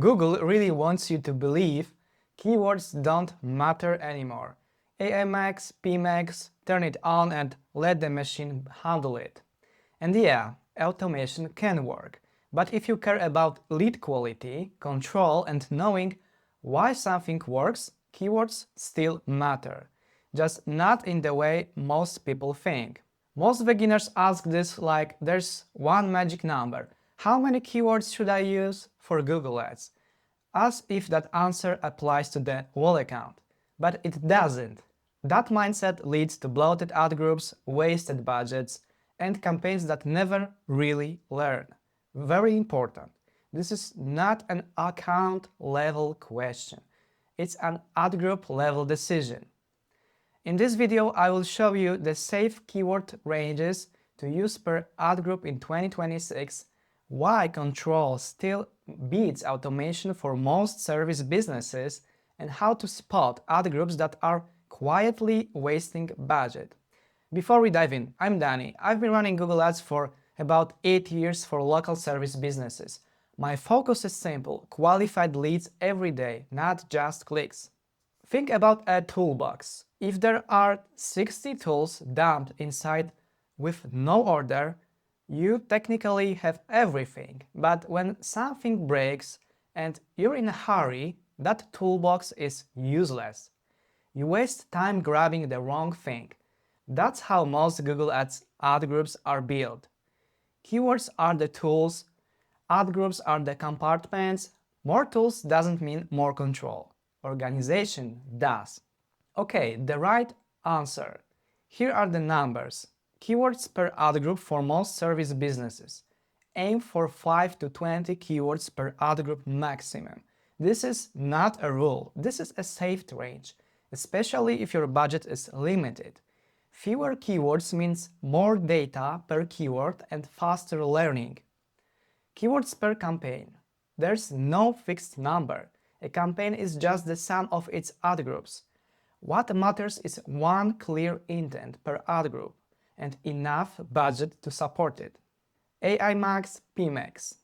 Google really wants you to believe keywords don't matter anymore. AI Max, PMax, turn it on and let the machine handle it. And yeah, automation can work, but if you care about lead quality, control and knowing why something works, keywords still matter. Just not in the way most people think. Most beginners ask this like there's one magic number. How many keywords should I use for Google Ads? As if that answer applies to the whole account. But it doesn't. That mindset leads to bloated ad groups, wasted budgets, and campaigns that never really learn. Very important. This is not an account level question. It's an ad group level decision. In this video, I will show you the safe keyword ranges to use per ad group in 2026, why control still beats automation for most service businesses, and how to spot ad groups that are quietly wasting budget. Before we dive in, I'm Danny. I've been running Google Ads for about 8 years for local service businesses. My focus is simple: qualified leads every day, not just clicks. Think about a toolbox. If there are 60 tools dumped inside with no order, you technically have everything. But when something breaks and you're in a hurry, that toolbox is useless. You waste time grabbing the wrong thing. That's how most Google Ads ad groups are built. Keywords are the tools, ad groups are the compartments. More tools doesn't mean more control. Organization does. Okay, the right answer. Here are the numbers. Keywords per ad group for most service businesses. Aim for 5 to 20 keywords per ad group maximum. This is not a rule, this is a safe range, especially if your budget is limited. Fewer keywords means more data per keyword and faster learning. Keywords per campaign. There's no fixed number. A campaign is just the sum of its ad groups. What matters is one clear intent per ad group and enough budget to support it. AI Max, PMax.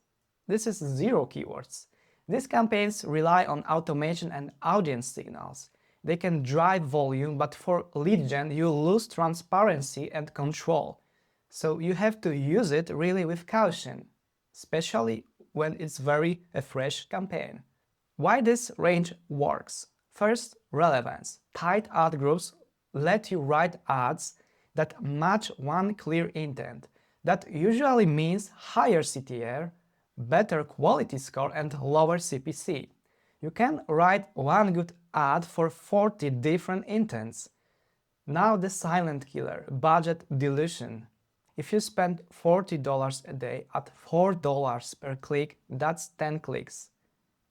This is 0 keywords. These campaigns rely on automation and audience signals. They can drive volume, but for lead gen you lose transparency and control. So you have to use it really with caution, especially when it's a fresh campaign. Why this range works? First, relevance. Tight ad groups let you write ads that match one clear intent. That usually means higher CTR, better quality score and lower CPC. You can write one good ad for 40 different intents. Now the silent killer, budget dilution. If you spend $40 a day at $4 per click, that's 10 clicks.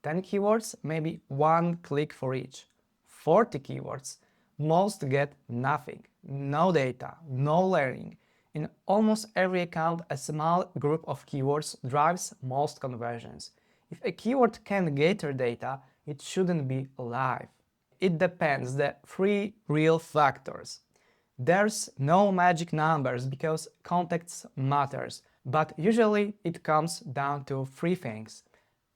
10 keywords, maybe 1 click for each. 40 keywords, most get nothing. No data, no learning. In almost every account, a small group of keywords drives most conversions. If a keyword can gather data, it shouldn't be live. It depends on the 3 real factors. There's no magic numbers because context matters, but usually it comes down to 3 things.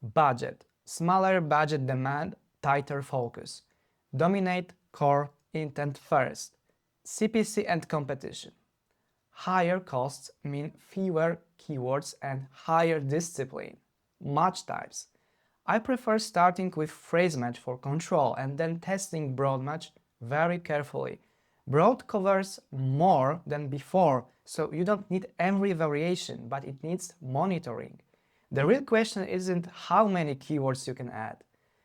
Budget. Smaller budget demand, tighter focus. Dominate core intent first. CPC and competition. Higher costs mean fewer keywords and higher discipline. Match types. I prefer starting with phrase match for control and then testing broad match very carefully. Broad covers more than before, so you don't need every variation, but it needs monitoring. The real question isn't how many keywords you can add.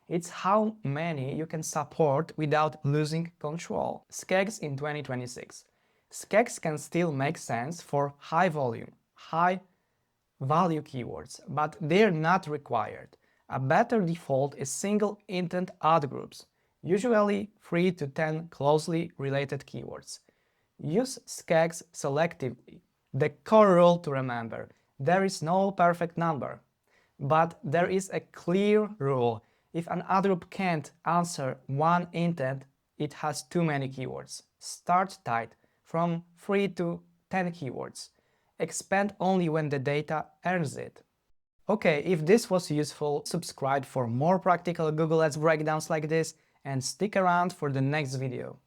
It's how many you can support without losing control. SKEGs in 2026. SKEGs can still make sense for high volume, high value keywords, but they're not required. A better default is single intent ad groups, usually 3 to 10 closely related keywords. Use SKEGs selectively. The core rule to remember: there is no perfect number, but there is a clear rule. If an ad group can't answer one intent, it has too many keywords. Start tight, from 3 to 10 keywords. Expand only when the data earns it. Okay, if this was useful, subscribe for more practical Google Ads breakdowns like this and stick around for the next video.